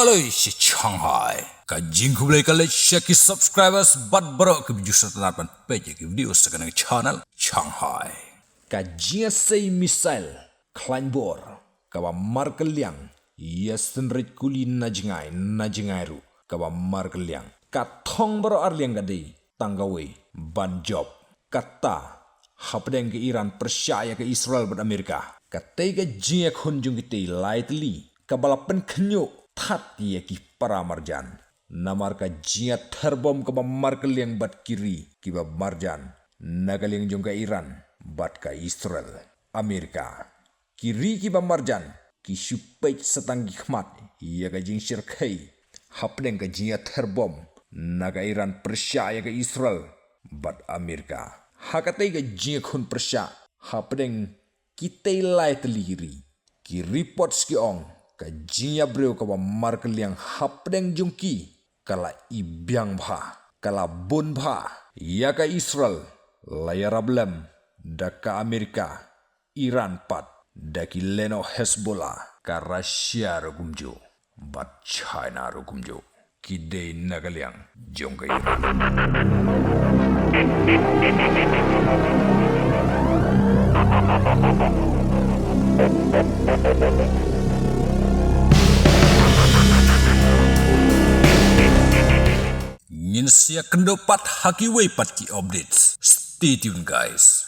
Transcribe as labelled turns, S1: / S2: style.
S1: Aloi si Shanghai. Kajing kulai kali share subscribers bat berok ke video setelah page ke video sekarang channel Shanghai. Kajing sei misal kleinbor kawa markeliang yes senrit kuli najingai ru kawa markeliang katong bero arliang gadai tanggawe ban job kata hapdeng ke Iran percaya ke Israel ber Amerika katai ke jia kunjung kita lightly kabalapan kenyuk tat ya ki para marjan namar ka jia terbom ke markeliang bat kiri ki marjan nagaliang jong ke Iran bat ka Israel Amerika kiri ki marjan ki supej setanggi khmat ia ka jing syirkai hapdeng ka jia terbom naga Iran percaya ke Israel bat Amerika hakatai ka jia kun persya hapdeng kita lai teliri ki reports ki ong ka jia breu ka markeliang hapdeng jungki kala ibyang bha kala bun bha ia ka Israel layar ablem daka Amerika Iran pat daki leno Hezbollah ka Russia rugumjo bat China rugumjo kidei nagaliang jong ka Iran Ngin siya kendopat haki way pat ki updates. Stay tuned guys.